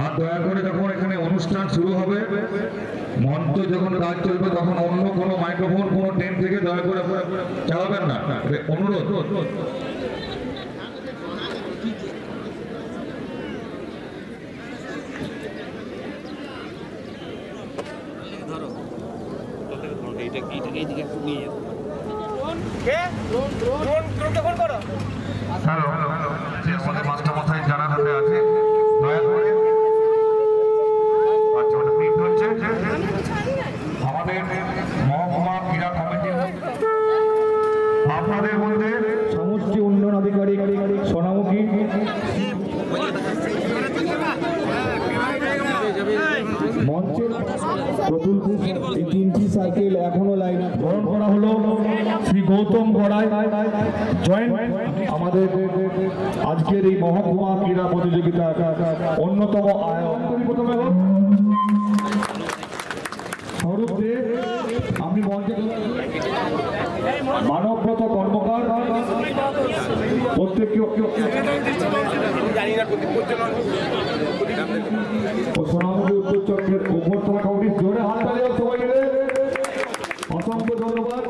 আর দয়া করে যখন এখানে অনুষ্ঠান শুরু হবে, মঞ্চ যখন কাজ চলবে, তখন অন্য কোনো মাইক্রোফোন কোনো টেন্ট থেকে দয়া করে চালাবেন না, অনুরোধ। হ্যালো, আমাদের মাস্টার মশাই যারা হাতে আছে দয়া করে, আচ্ছা ওটা ফিট হচ্ছে। আমাদের মহকুমা ক্রীড়া কমিটি আপনাদের মধ্যে সমষ্টি উন্নয়ন আধিকারিক সোনামুখী মঞ্চের এই 3টি সাইকেল এখনো লাইন গ্রহণ করা হলো। শ্রী গৌতম গড়াই জয়েন্ট আমাদের আজকের এই মহকুমা ক্রীড়া প্রতিযোগিতার অন্যতম আয়োজক। প্রথমে স্বরূপ দে, আপনি মঞ্চে মানবব্রত কর্মকার, প্রত্যেককে সোনামুখী উত্তর চক্রের উপরতলা কমিটির জোরে হাত তালি হোক সবাই মিলে, অসংখ্য ধন্যবাদ।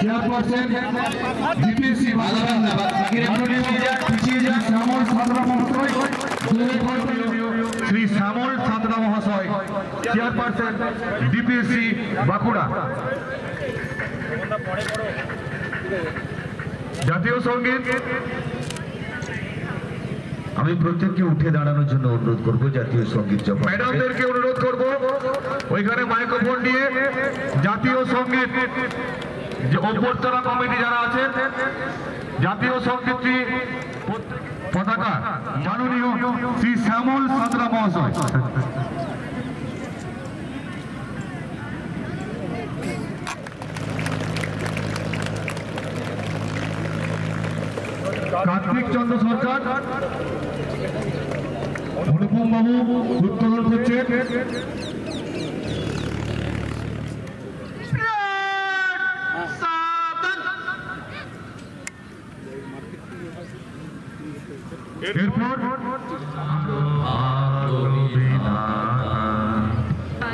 চেয়ারপারসন ডিপিএসসি শ্রী শ্যামল সাঁতরা মহাশয়, চেয়ারপারসন ডিপিএসসি বাঁকুড়া। জাতীয় সঙ্গীত আমি প্রত্যেককে উঠে দাঁড়ানোর জন্য অনুরোধ করবো। জাতীয় সঙ্গীত ম্যাডামদেরকে অনুরোধ করবো ওইখানে মাইক্রোফোন নিয়ে জাতীয় সঙ্গীত যে অভ্যর্থনা কমিটি যারা আছেন, জাতীয় সঙ্গীতটি পতাকা মাননীয় শ্রী শ্যামল সাঁতরা মহাশয়। কার্তিক চন্দ্র সরকার, অনুপম বাবু উত্তোলন করছেন। এরপর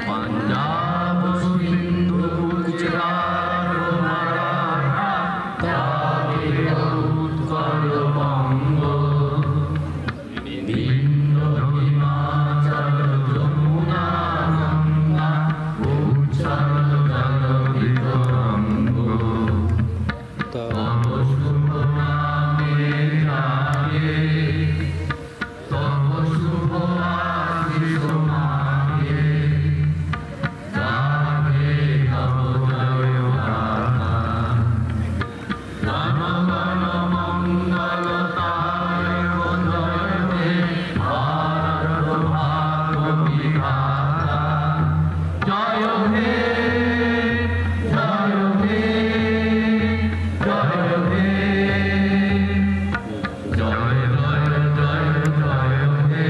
পাঞ্জাব, সিন্ধু, গুজরাট, মারাঠা, উৎকল, বঙ্গ, বিন্ধ্য, হিমাচল, যমুনা, গঙ্গা, উচ্ছল, জলধিক অঙ্গ, তব শুভ নামে জাগে, তব শুভ আশিস মাগে, গাবে তব জয় গাথা, জন গণ মঙ্গলতায় জয় হে ভারত ভাগ্য বিধাতা, জয় হে, জয় হে, জয় হে, জয় জয় জয় জয় হে।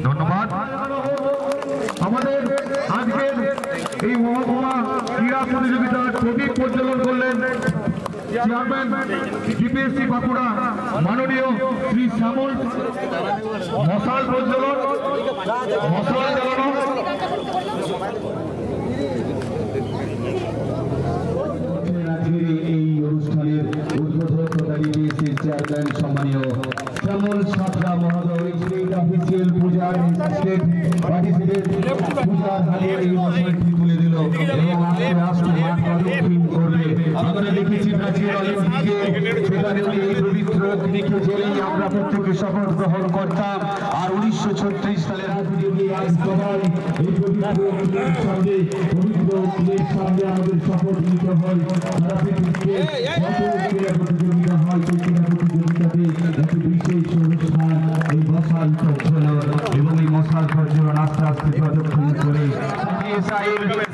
ধন্যবাদ। আমাদের আজকের এই মহকুমা ক্রীড়া প্রতিযোগিতার প্রদীপ প্রজ্বলন করলেন চেয়ারম্যান ডিপিএসসি বাঁকুড়া মাননীয় শ্রী শ্যামল। মশাল প্রজ্বলন, মশাল জ্বালানো। আজকের এই অনুষ্ঠানের উদ্বোধনকারী ডিপিএসসি চেয়ারম্যান সম্মানীয় শ্যামল সাঁতরা মহোদয় স্টেট অফিসিয়াল পূজার স্টেট পার্টিসিপেট পূজার হাতে এই মশালটি তুলে দিল এবং আস্তে আস্তে মাঠ প্রদক্ষিণ করবে। আমরা দেখেছি প্রাচীন অলিম্পিকে সেখানে এই পবিত্র অগ্নিকে জেলেই আমরা প্রত্যেকে শপথ গ্রহণ করতাম। আর 1936 সালের আগে যদি আজ সবাই এই পবিত্র অগ্নির সামনে, পবিত্র অগ্নির সামনে আমাদের শপথ নিতে হয়। সারা পৃথিবীতে কত ক্রীড়া প্রতিযোগিতা হয়, সেই ক্রীড়া প্রতিযোগিতাতে একটি বিশেষ অনুষ্ঠান এই মশাল প্রজ্বলন, এবং এই মশাল প্রজ্বলন আস্তে আস্তে প্রদক্ষিণ করে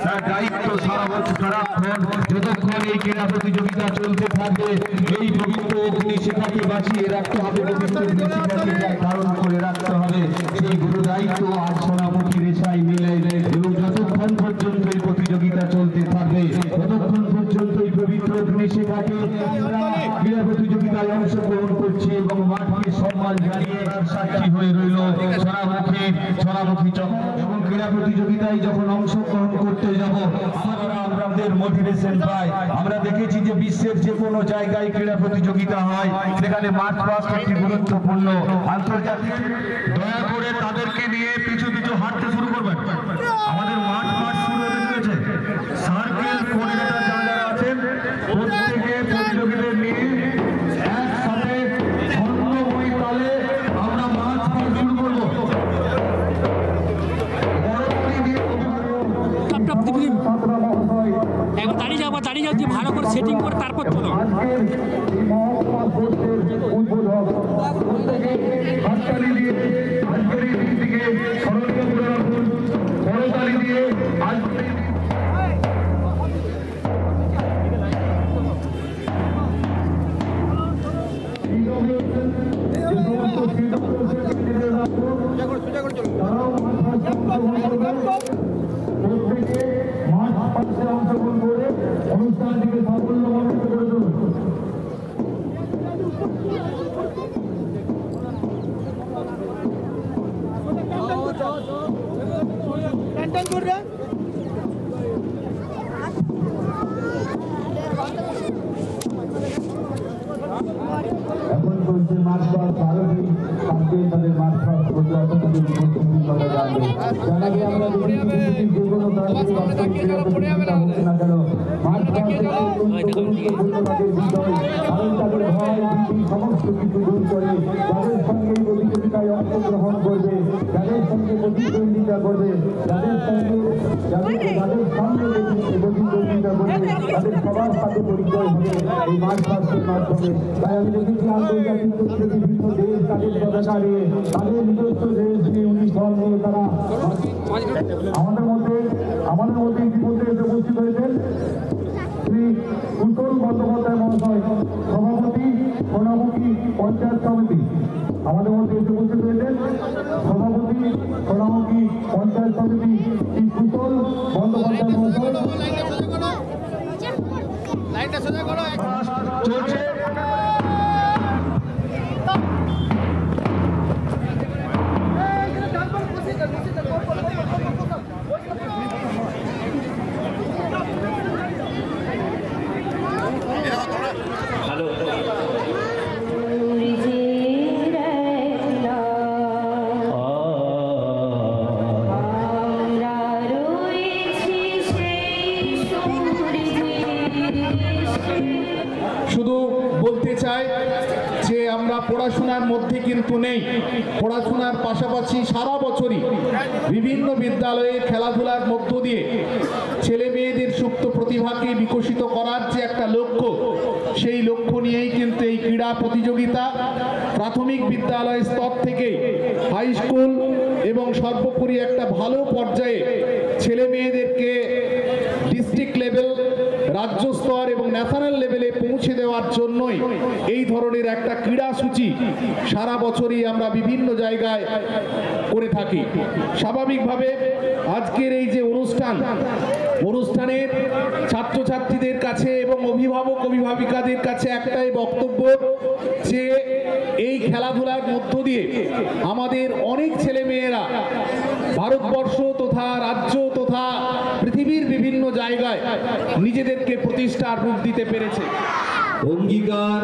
তার দায়িত্ব সারা বছর সারাক্ষণ যতক্ষণ এই ক্রীড়া প্রতিযোগিতা চলতে থাকবে এই পবিত্র অগ্নি শিখাকে বাঁচিয়ে রাখতে হবে, পবিত্র অগ্নি শিখাকে ধারণ করে রাখতে হবে, সেই গুরু দায়িত্ব আজ সোনামুখী রেশাই মিলে। এবং যতক্ষণ পর্যন্ত এই প্রতিযোগিতা চলতে থাকবে ততক্ষণ আহ্বান জানিয়ে সাক্ষী হয়ে রইল সোনামুখী এবং ক্রীড়া প্রতিযোগিতায় যখন অংশগ্রহণ করতে যাব আমরা আমাদের মোটিভেশন পাই। আমরা দেখেছি যে বিশ্বের যে কোনো জায়গায় ক্রীড়া প্রতিযোগিতা হয় সেখানে মার্চ পাস্ট একটি গুরুত্বপূর্ণ আন্তর্জাতিক। দয়া করে তাদেরকে নিয়ে পিছু পিছু হাঁটতে শুরু করবেন। আমাদের মার্চ পাস্ট শুরু হতে চলেছে। সার্কেল কোঅর্ডিনেটর যারা আছেন প্রত্যেকে প্রতিযোগীদের নিয়ে একসাথে ছন্দময় তালে আমরা মার্চ পাস্ট শুরু করবো। একবার দাঁড়িয়ে যাও যে ভালো করে সেটিং করে তারপর চলো। অংশগ্রহণ করে অনুষ্ঠানটিকে সাফল্যমণ্ডিত করে তুলুন। এখন চলছে মার্চ পাস্ট ভারতী আজকে তাদের মার্চ পাস্ট করতে তাদের উপস্থিতির কথা জানবে। যার আগে আমরা দেখি যে কোনো ধরনের বাস্তবিক ক্রীড়া প্রতিযোগিতা হচ্ছে না কেন মার্চ পাস্ট গুরুত্বপূর্ণ তাদের বিষয়, কারণ তাদের ভয় ভীতি সমস্ত কিছু দূর করে যাদের সঙ্গে এই প্রতিযোগিতায় অংশগ্রহণ করবে, যাদের সঙ্গে প্রতিদ্বন্দ্বিতা করবে, যাদের সামনে প্রতিদ্বন্দ্বিতা করবে তাদের সবার সাথে পরিচয় হবে এই মার্চ পাস্টের মাধ্যমে। তাই আমি দেখেছি আন্তর্জাতিক থেকে বিভিন্ন দেশ তাদের পতাকা নিয়ে তাদের নিজস্ব দেশ নিয়ে ইউনিফর্ম নিয়ে তারা আমাদের মধ্যে ইতিমধ্যে এসে উপস্থিত হয়েছেন শ্রী কুশল বন্দ্যোপাধ্যায় মহাশয়, সভাপতি সোনামুখী পঞ্চায়েত সমিতি। আমাদের মধ্যে এসে উপস্থিত হয়েছেন সভাপতি সোনামুখী পঞ্চায়েত সমিতি শ্রী কুশল বন্দ্যোপাধ্যায় মহাশয়। চলছে শুধু বলতে চাই যে আমরা পড়াশোনার মধ্যে কিন্তু নেই। পড়াশোনার পাশাপাশি সারা বছরই বিভিন্ন বিদ্যালয়ে খেলাধুলার মধ্য দিয়ে ছেলে মেয়েদের সুপ্ত প্রতিভাকে বিকশিত করার যে একটা লক্ষ্য, সেই লক্ষ্য নিয়েই কিন্তু এই ক্রীড়া প্রতিযোগিতা প্রাথমিক বিদ্যালয় স্তর থেকে হাই স্কুল এবং সর্বোপরি একটা ভালো পর্যায়ে ছেলে মেয়েদেরকে ডিস্ট্রিক্ট লেভেল, রাজ্য স্তর এবং ন্যাশনাল লেভেলে পৌঁছে দেওয়ার জন্যই এই ধরনের একটা ক্রীড়াসূচি সারা বছরই আমরা বিভিন্ন জায়গায় করে থাকি। স্বাভাবিকভাবে আজকের এই যে অনুষ্ঠানের ছাত্রছাত্রীদের কাছে এবং অভিভাবিকাদের কাছে একটাই বক্তব্য যে এই খেলাধুলার মধ্য দিয়ে আমাদের অনেক ছেলেমেয়েরা ভারতবর্ষ তথা রাজ্য তথা পৃথিবীর বিভিন্ন জায়গায় নিজেদেরকে প্রতিষ্ঠার রূপ দিতে পেরেছে। অঙ্গীকার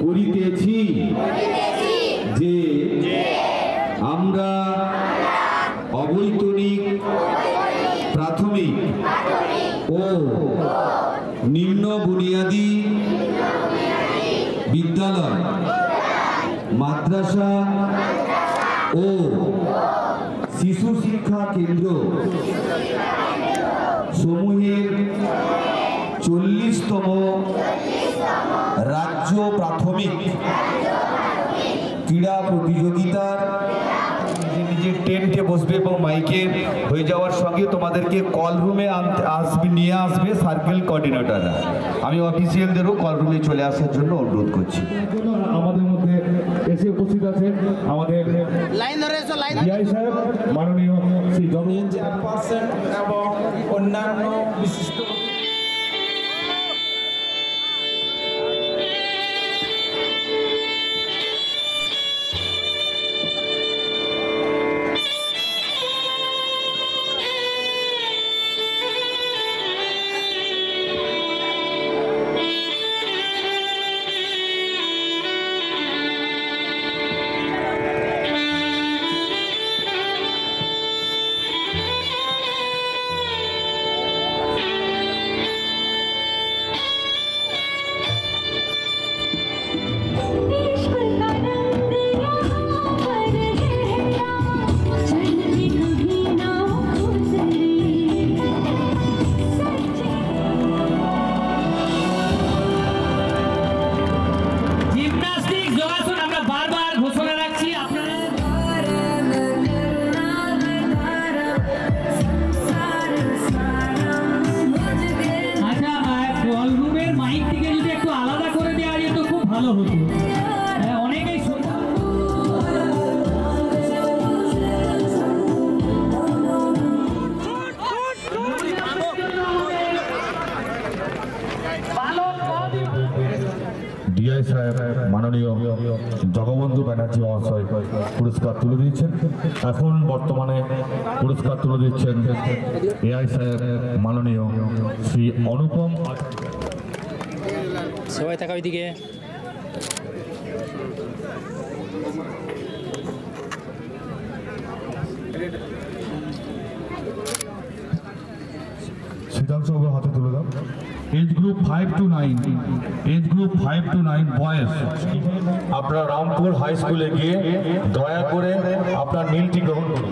করিতেছি যে আমরা অবৈতনিক প্রাথমিক ও নিম্ন বুনিয়াদী বিদ্যালয়, মাদ্রাসা ও শিশু শিক্ষা কেন্দ্র সমূহের 40তম রাজ্য প্রাথমিক ক্রীড়া প্রতিযোগিতার নিজের টেন্টে বসবে এবং মাইকে হয়ে যাওয়ার সঙ্গে তোমাদেরকে কল রুমে নিয়ে আসবে সার্কেল কোঅর্ডিনেটররা। আমি অফিসিয়ালদেরও কল রুমে চলে আসার জন্য অনুরোধ করছি। আমাদের মধ্যে এসে উপস্থিত আছে আমাদের ডিআই সাহেব, মাননীয় শ্রী জগমোহন চেয়ারপারসন এবং অন্যান্য বিশিষ্ট ইআই সাহেব মাননীয় জগবন্ধু ব্যানার্জি মহাশয় পুরস্কার তুলে দিচ্ছেন। এখন বর্তমানে পুরস্কার তুলে দিচ্ছেন এআই সাহেব মাননীয় শ্রী অনুপম। সবাই থাকা ওইদিকে। শীতাংশ হাতে তুলে দাও। Age group 5 to 9, age group 5 to 9 boys, আপনারা রামপুর হাই স্কুলে গিয়ে দয়া করে আপনার নীলটি গ্রহণ করুন।